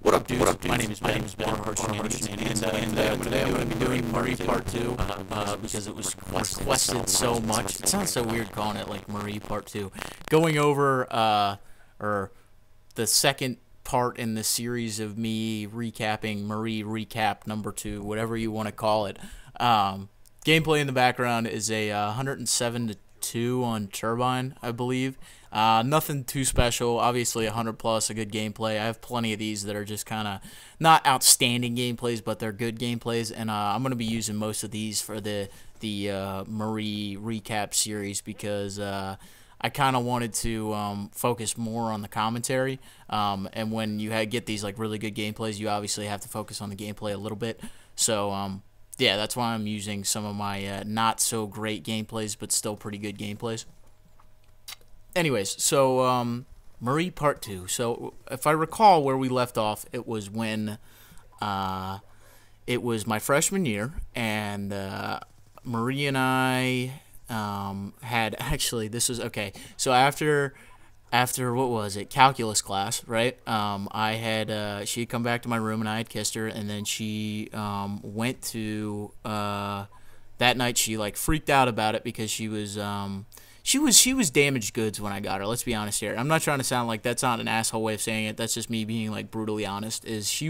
What up, dudes? My name is Ben. HardShenaniganz, and today I'm going to be doing Marie Part 2 because it was requested so much. It sounds so weird calling it like Marie Part 2. Going over or the second part in the series of me recapping Marie Recap number 2, whatever you want to call it. Gameplay in the background is a 107-2 on Turbine, I believe. Nothing too special. Obviously, 100 plus, a good gameplay. I have plenty of these that are just kind of not outstanding gameplays, but they're good gameplays. And I'm going to be using most of these for the Marie Recap series because I kind of wanted to focus more on the commentary. And when you get these like really good gameplays, you obviously have to focus on the gameplay a little bit. So yeah, that's why I'm using some of my not so great gameplays, but still pretty good gameplays. Anyways, so Marie Part 2. So if I recall where we left off, it was when it was my freshman year, and Marie and I had actually this was okay. So after what was it, calculus class, right? I had she had come back to my room and I had kissed her, and then she went to that night. She like freaked out about it because she was damaged goods when I got her. Let's be honest here. I'm not trying to sound like that's not an asshole way of saying it. That's just me being like brutally honest. She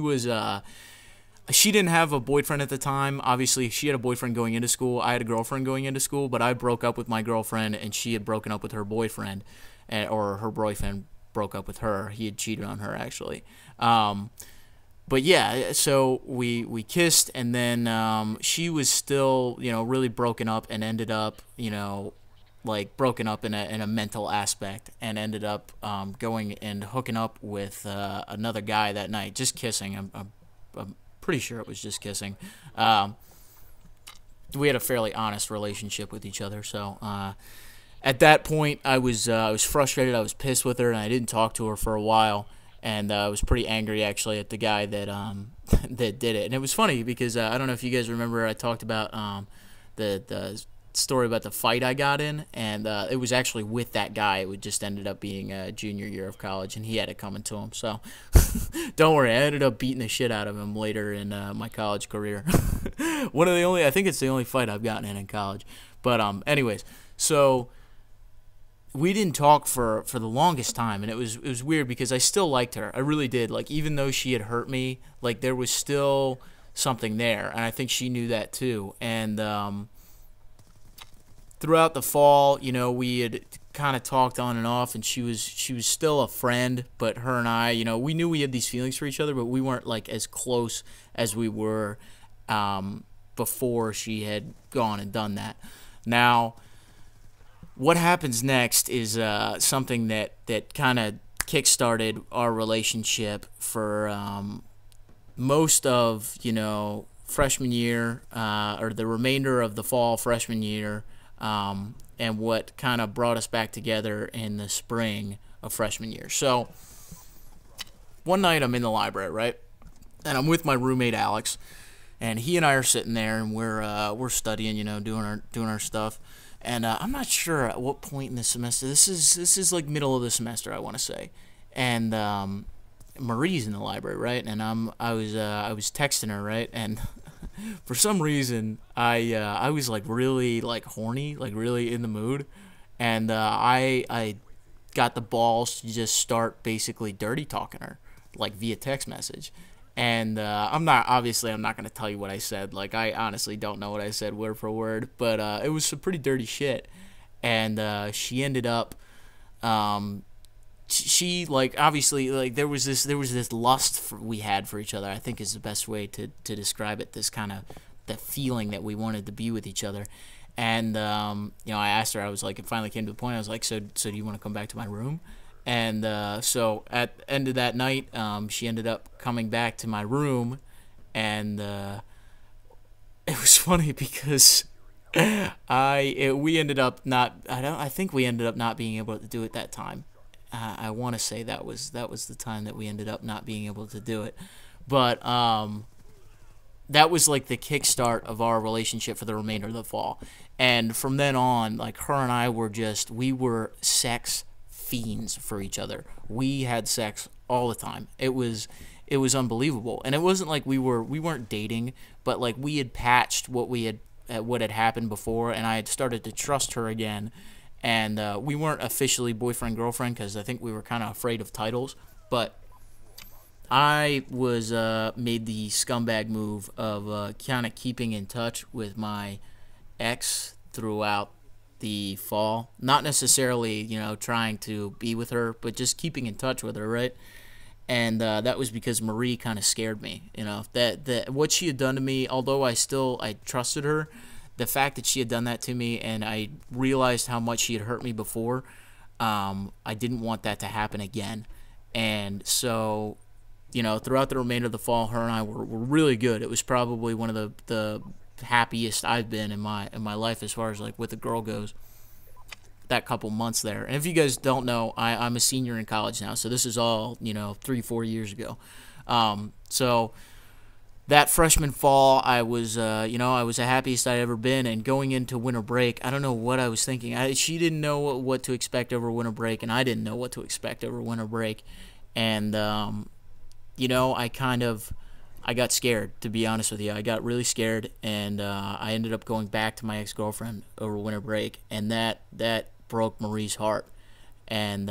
didn't have a boyfriend at the time. Obviously, she had a boyfriend going into school. I had a girlfriend going into school, but I broke up with my girlfriend and she had broken up with her boyfriend, or her boyfriend broke up with her. He had cheated on her actually. But yeah, so we kissed, and then she was still, really broken up, and ended up, like broken up in a mental aspect, and ended up going and hooking up with another guy that night, just kissing. I'm pretty sure it was just kissing. We had a fairly honest relationship with each other, so at that point I was frustrated. I was pissed with her, and I didn't talk to her for a while, and I was pretty angry actually at the guy that that did it. And it was funny because I don't know if you guys remember, I talked about the story about the fight I got in, and it was actually with that guy. It just ended up being a junior year of college, and he had it coming to him. So don't worry, I ended up beating the shit out of him later in my college career. I think it's the only fight I've gotten in college. But anyways, so we didn't talk for the longest time, and it was weird because I still liked her. I really did. Like, even though she had hurt me, like there was still something there, and I think she knew that too. And throughout the fall, we had kind of talked on and off, and she was still a friend, but her and I, we knew we had these feelings for each other, but we weren't like as close as we were before she had gone and done that. Now, what happens next is something that kind of kick-started our relationship for most of, freshman year, or the remainder of the fall freshman year, and what kind of brought us back together in the spring of freshman year. So one night I'm in the library, right, and I'm with my roommate Alex, and he and I are sitting there, and we're studying, doing our stuff. And I'm not sure at what point in the semester. This is like middle of the semester, I want to say. And Marie's in the library, right? And I was texting her, right? And for some reason, I was like really like horny, like really in the mood, and I got the balls to just start basically dirty talking her, like via text message. And I'm not going to tell you what I said. Like, I honestly don't know what I said word for word, but it was some pretty dirty shit. And she ended up she like obviously like there was this lust we had for each other, I think is the best way to describe it. This kind of the feeling that we wanted to be with each other. And I asked her, I was like, it finally came to the point, I was like, so do you want to come back to my room? And so at the end of that night, she ended up coming back to my room, and it was funny because we ended up not I think we ended up not being able to do it that time. I want to say that was the time that we ended up not being able to do it, but that was like the kickstart of our relationship for the remainder of the fall. And from then on, like, her and I were we were sex fiends for each other. We had sex all the time. It was unbelievable, and it wasn't like we weren't dating, but like we had patched what had happened before, and I had started to trust her again, and we weren't officially boyfriend girlfriend because I think we were kind of afraid of titles, but I was made the scumbag move of kind of keeping in touch with my ex throughout the fall. Not necessarily, trying to be with her, but just keeping in touch with her, right? And that was because Marie kind of scared me. That what she had done to me, although I trusted her, the fact that she had done that to me, and I realized how much she had hurt me before, I didn't want that to happen again. And so, throughout the remainder of the fall, her and I were really good. It was probably one of the happiest I've been in my life as far as like with a girl goes. That couple months there. And if you guys don't know, I'm a senior in college now, so this is all 3-4 years ago. So that freshman fall, I was I was the happiest I'd ever been. And going into winter break, I don't know what I was thinking. She didn't know what to expect over winter break, and I didn't know what to expect over winter break. And I got scared, to be honest with you. I got really scared, and I ended up going back to my ex-girlfriend over winter break, and that broke Marie's heart. And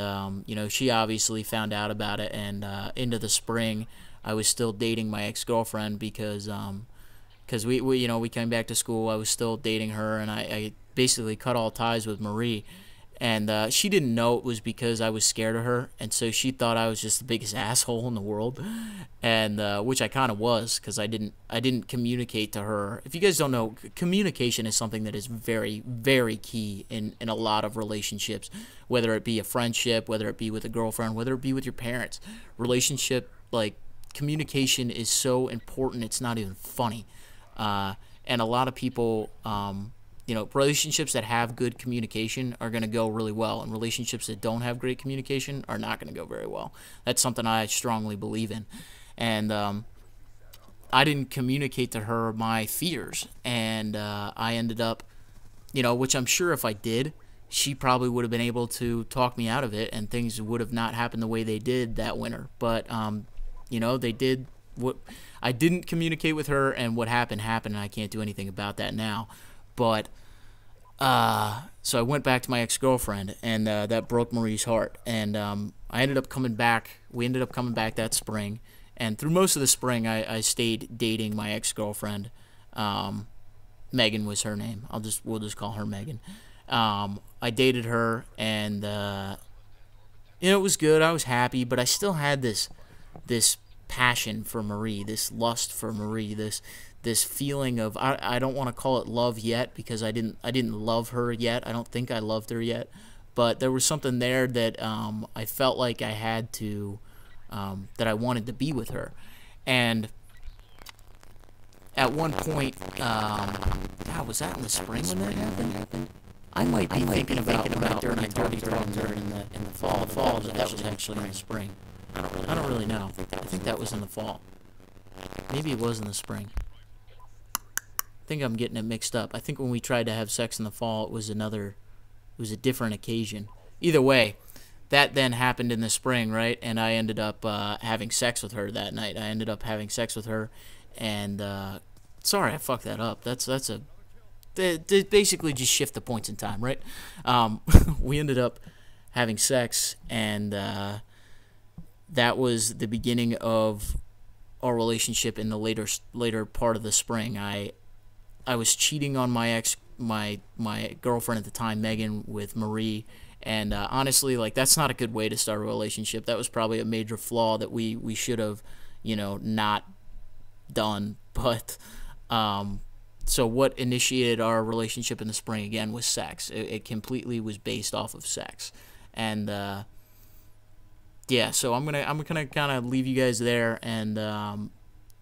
she obviously found out about it, and into the spring, I was still dating my ex-girlfriend because we came back to school. I was still dating her, and I basically cut all ties with Marie. And she didn't know it was because I was scared of her, and so she thought I was just the biggest asshole in the world, and which I kind of was, because I didn't communicate to her. If you guys don't know, communication is something that is very, very key in a lot of relationships, whether it be a friendship, whether it be with a girlfriend, whether it be with your parents. Communication is so important, it's not even funny. And a lot of people... relationships that have good communication are going to go really well, and relationships that don't have great communication are not going to go very well. That's something I strongly believe in. And I didn't communicate to her my fears, and I ended up, which I'm sure if I did, she probably would have been able to talk me out of it, and things would have not happened the way they did that winter. But, they did what I didn't communicate with her, and what happened, and I can't do anything about that now. But so I went back to my ex-girlfriend, and that broke Marie's heart. And I ended up coming back. We ended up coming back that spring, and through most of the spring, I stayed dating my ex-girlfriend. Megan was her name. We'll just call her Megan. I dated her, and it was good. I was happy, but I still had this passion for Marie, this lust for Marie, this feeling of I don't want to call it love yet, because I didn't love her yet. I don't think I loved her yet, but there was something there that I felt like I had to that I wanted to be with her. And at one point, God, was that in the spring when that happened? I might be thinking about during I already talked to her in the fall. But that was actually in the spring. I don't really know. I think that was in the fall. Maybe it was in the spring. I think I'm getting it mixed up. I think when we tried to have sex in the fall, it was a different occasion. Either way, that then happened in the spring, right? And I ended up having sex with her that night. I ended up having sex with her, and sorry, I fucked that up. They basically just shift the points in time, right? We ended up having sex, and that was the beginning of our relationship in the later part of the spring. I was cheating on my girlfriend at the time, Megan, with Marie, and honestly, that's not a good way to start a relationship. That was probably a major flaw that we should have, not done. But so what initiated our relationship in the spring again was sex. It completely was based off of sex, and yeah. So I'm gonna kind of leave you guys there, and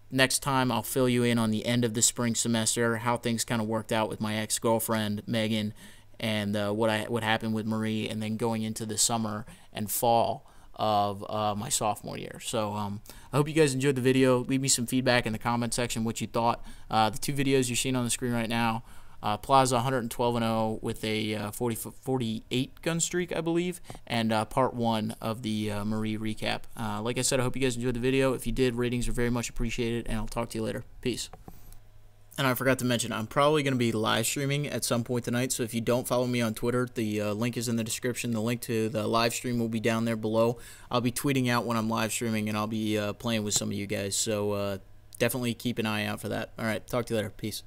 next time I'll fill you in on the end of the spring semester, how things kind of worked out with my ex-girlfriend Megan, and what happened with Marie, and then going into the summer and fall of my sophomore year. So I hope you guys enjoyed the video. Leave me some feedback in the comment section what you thought. The two videos you're seeing on the screen right now Plaza 112-0 with a 48 gun streak, I believe, and part 1 of the Marie recap. Like I said, I hope you guys enjoyed the video. If you did, ratings are very much appreciated, and I'll talk to you later. Peace. And I forgot to mention, I'm probably going to be live streaming at some point tonight, so if you don't follow me on Twitter, the link is in the description. The link to the live stream will be down there below. I'll be tweeting out when I'm live streaming, and I'll be playing with some of you guys, so definitely keep an eye out for that. All right, talk to you later. Peace.